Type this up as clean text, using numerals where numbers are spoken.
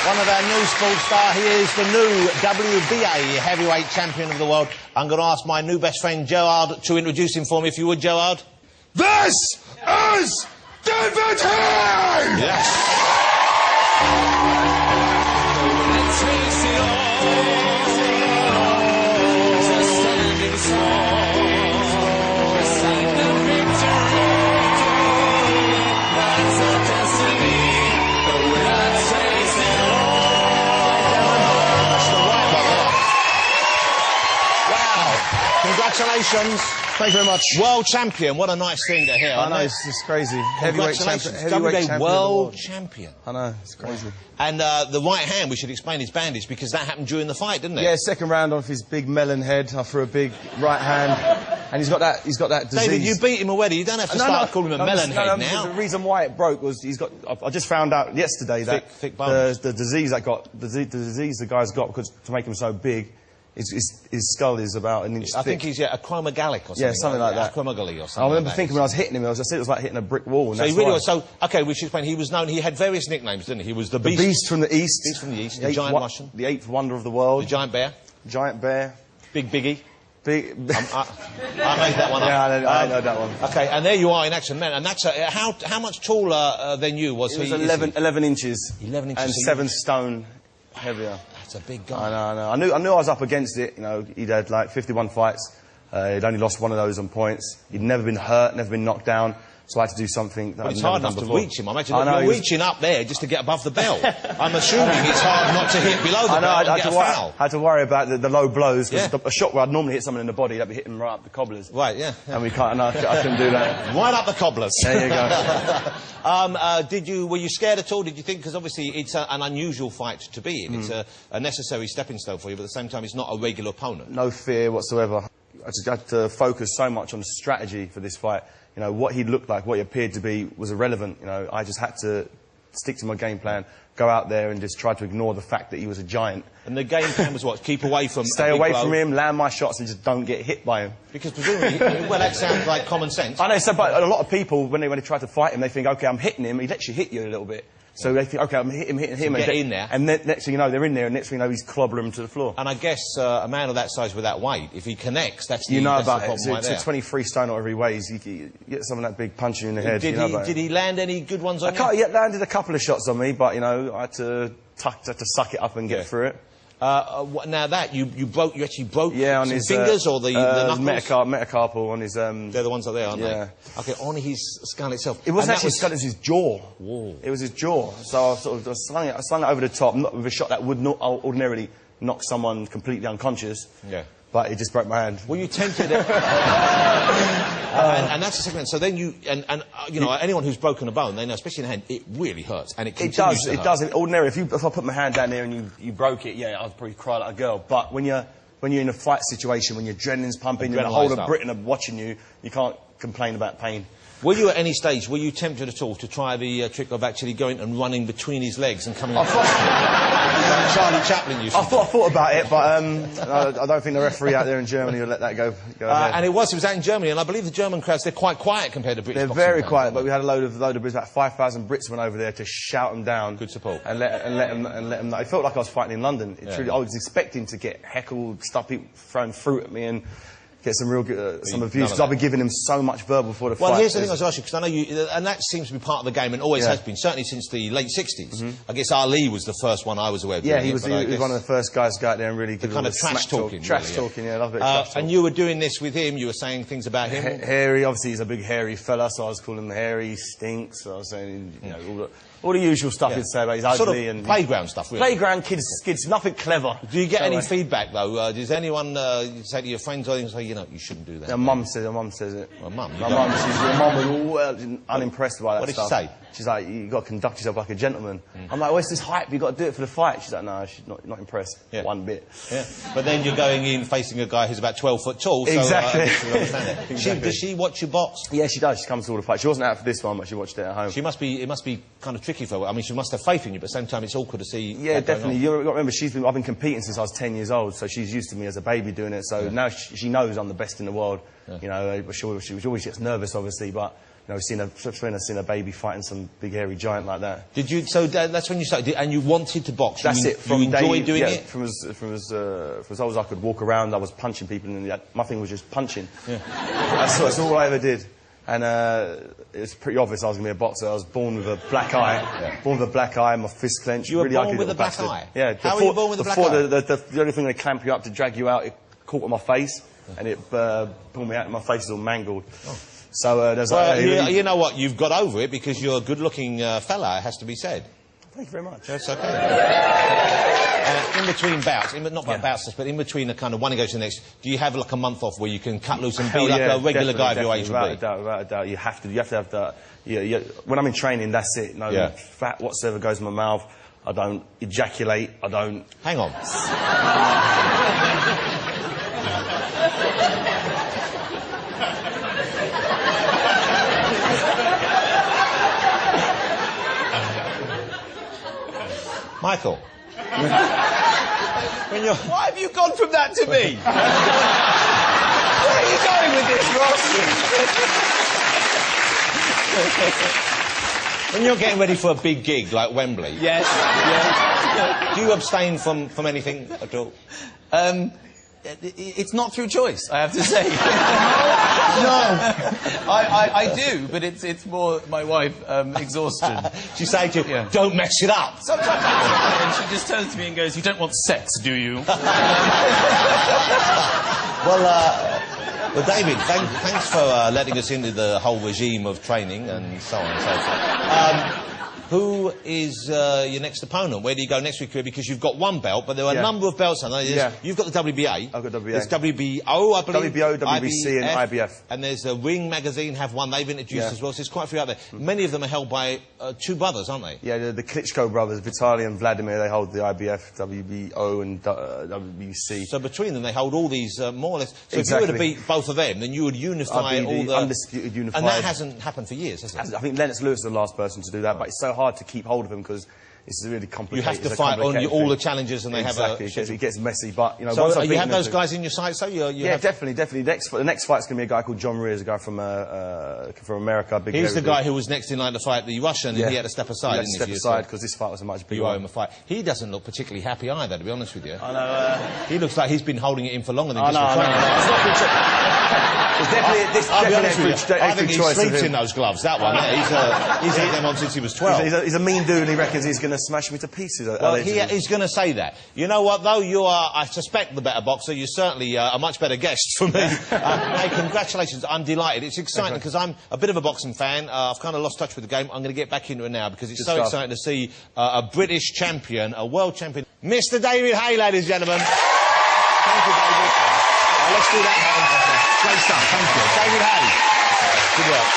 One of our new sports stars. He is the new WBA heavyweight champion of the world. I'm going to ask my new best friend Gerard to introduce him for me, if you would, Gerard. This is David Haye! Yes. Congratulations. Thank you very much. World champion. What a nice thing to hear. I know, it's crazy. Heavyweight champion. WBA world champion. I know, it's crazy. And the right hand, we should explain, is bandaged because that happened during the fight, didn't it? Yeah, second round off his big melon head. I threw a big right hand. And he's got that disease. David, you beat him already. You don't have to start calling him a melon head now. The reason why it broke was he's got... I just found out yesterday that thick bones. the disease the guy's got, because to make him so big, his skull is about an inch thick. I think he's a chromogalic or something. Yeah, something like that. Acromegaly or something. I remember thinking when I was hitting him, I said it was like hitting a brick wall. And so he really was. So, okay, we should explain. He was known. He had various nicknames, didn't he? He was the Beast. The Beast from the East. Beast from the East. The Giant Russian. The Eighth Wonder of the World. The Giant Bear. Giant Bear. Big Biggie. Big. I made that one up. Yeah, I know that one. Okay, and there you are in action, man. And that's how much taller than you was he? He was 11 inches. 11 inches. And 7 stone heavier. That's a big guy. I know. I knew I was up against it. You know, he'd had like 51 fights. He'd only lost one of those on points. He'd never been hurt, never been knocked down. So I had to do something that it's hard enough to reach him. I imagine you're reaching up there just to get above the belt. I'm assuming it's hard not to hit below the belt and get a foul. I had to worry about the low blows, because a shot where I'd normally hit someone in the body, I'd be hitting right up the cobblers. Right, yeah. And we can't, I couldn't do that. Right up the cobblers. There you go. Were you scared at all? Did you think, because obviously it's an unusual fight to be in. It's a necessary stepping stone for you, but at the same time it's not a regular opponent. No fear whatsoever. I just had to focus so much on the strategy for this fight. You know, what he looked like, what he appeared to be, was irrelevant. You know, I just had to stick to my game plan, go out there and just try to ignore the fact that he was a giant. And the game plan was what? Keep away from... Stay away from him, land my shots, and just don't get hit by him. Because presumably, well, that sounds like common sense. I know, so, but a lot of people, when they try to fight him, they think, OK, I'm hitting him, he'd actually hit you a little bit. So they think, OK, I'm hitting him. Get in there. And then, next thing you know, they're in there, and next thing you know, he's clobbering him to the floor. And I guess a man of that size with that weight, if he connects, that's the problem right there. It's a 23 stone or every way. You get someone that big punching you in the head. Did he land any good ones on you? He landed a couple of shots on me, but, you know, I had to suck it up and get through it. Now that you actually broke on his fingers or the knuckles? Metacarpal on his they're the ones that they are, aren't they? Okay, on his skull itself. It wasn't actually his skull, it was his jaw. Whoa. It was his jaw. So I sort of slung it over the top, not with a shot that would not ordinarily knock someone completely unconscious. Yeah. But it just broke my hand. Well, you tempted it. and that's the second. So then you know, anyone who's broken a bone, they know, especially in the hand, it really hurts, and it continues to hurt. It does. Ordinarily, if I put my hand down there and you broke it, yeah, I'd probably cry like a girl. But when you're in a fight situation, when your adrenaline's pumping, and the whole of Britain are watching you, you can't complain about pain. Were you at any stage, were you tempted at all to try the trick of actually going and running between his legs and coming... Like Charlie Chaplin used to I thought about it, but I don't think the referee out there in Germany will let that go ahead. And it was out in Germany, and I believe the German crowds, they're quite quiet compared to British boxing. They're very quiet, but we had a load of Brits, about 5,000 Brits went over there to shout them down. Good support. And let them know. It felt like I was fighting in London. Truly, I was expecting to get heckled, stuff, people throwing fruit at me, and get some real good, some abuse, because I've been giving him so much verbal before the fight. Well, here's the thing I was asking, because I know you, and that seems to be part of the game, and always has been, certainly since the late 60s. I guess Ali was the first one I was aware of. Yeah, he was one of the first guys to go out there and really give kind of trash talking. Trash talking, yeah, I love it. Trash talk. And you were doing this with him, you were saying things about him? Hairy, obviously he's a big hairy fella, so I was calling him hairy, he stinks, so I was saying, you know, all the usual stuff you'd say about he's ugly sort of and... playground stuff, really. Playground kids, nothing clever. Do you get any feedback, though? Does anyone say to your friends or anything, say, you know, you shouldn't do that? Her mum says it. Well, Mum? My mum was unimpressed by that What did stuff. she say? She's like, you've got to conduct yourself like a gentleman. I'm like, where's this hype? You've got to do it for the fight. She's like, no, she's not impressed. One bit. Yeah. But then you're going in facing a guy who's about 12 foot tall, so... Exactly. Does she watch you box? Yeah, she does. She comes to all the fights. She wasn't out for this one, but she watched it at home. It must be kind of tricky for her. I mean, she must have faith in you, but at the same time, it's awkward to see... Yeah, definitely. You've got to remember, I've been competing since I was 10 years old, so she's used to me as a baby doing it, so now she knows I'm the best in the world. You know, she always gets nervous, obviously, but you know, seeing a baby fighting some big hairy giant like that. Did you? So that's when you started, and you wanted to box. That's it. You enjoyed doing it. From as old as I could walk around, I was punching people, and my thing was just punching. Yeah. That's all I ever did. And it's pretty obvious I was going to be a boxer. I was born with a black eye. Yeah. Born with a black eye, my fist clenched. You were really born with a black eye? Yeah. How were you born with a black eye? The only thing they clamp you up to drag you out, it caught on my face, and it pulled me out, and my face is all mangled. Oh. So there's you know what? You've got over it because you're a good-looking fella, it has to be said. Thank you very much. That's okay. In between bouts, not bouts, but in between the kind of one goes to the next, do you have like a month off where you can cut loose and be like a regular guy of your age would be? Without a doubt. You have to have that. When I'm in training, that's it. No fat whatsoever goes in my mouth. I don't ejaculate. I don't... Hang on. Michael. Why have you gone from that to me? Where are you going with this, Ross? When you're getting ready for a big gig like Wembley... Yes. Do you abstain from anything at all? It's not through choice, I have to say. No. I do, but it's more my wife, exhaustion. She say to you, don't mess it up. Sometimes and she just turns to me and goes, you don't want sex, do you? Well, David, thanks for letting us into the whole regime of training and so on and so forth. Who is your next opponent? Where do you go next week? Because you've got one belt, but there are a number of belts. You've got the WBA. I've got WBA. There's WBO, I believe. WBO, WBC and IBF. And there's a Ring magazine, have one they've introduced as well. So there's quite a few out there. Many of them are held by two brothers, aren't they? Yeah, the Klitschko brothers, Vitaly and Vladimir, they hold the IBF, WBO and WBC. So between them, they hold all these more or less. So if you were to beat both of them, then you would unify all the... undisputed unified. And that hasn't happened for years, has it? I think Lennox Lewis is the last person to do that, but it's so hard to keep hold of him because it's really complicated. You have to fight on all the challenges, and they have a... It gets messy, but, you know... So you have those guys in your sights, so definitely. The next fight's going to be a guy called John Rears, a guy from America. He's the guy who was next in line to fight the Russian, and he had to step aside, didn't he? He had to step aside, because this fight was a much bigger one. You owe him a fight. He doesn't look particularly happy either, to be honest with you. I know, he looks like he's been holding it in for longer than just for training. It's not been... It's definitely I think he sleeps in those gloves, that one. He's had them on since he was 12. He's a mean dude, and he reckons he's going to smash me to pieces. Well, he's going to say that. You know what, though? You are, I suspect, the better boxer. You're certainly a much better guest for me. Hey, congratulations. I'm delighted. It's exciting because I'm a bit of a boxing fan. I've kind of lost touch with the game. I'm going to get back into it now because it's exciting to see a British champion, a world champion. Mr. David Haye, ladies and gentlemen. Thank you, David. Let's do that. Great stuff. Thank you. David Haye. Good work.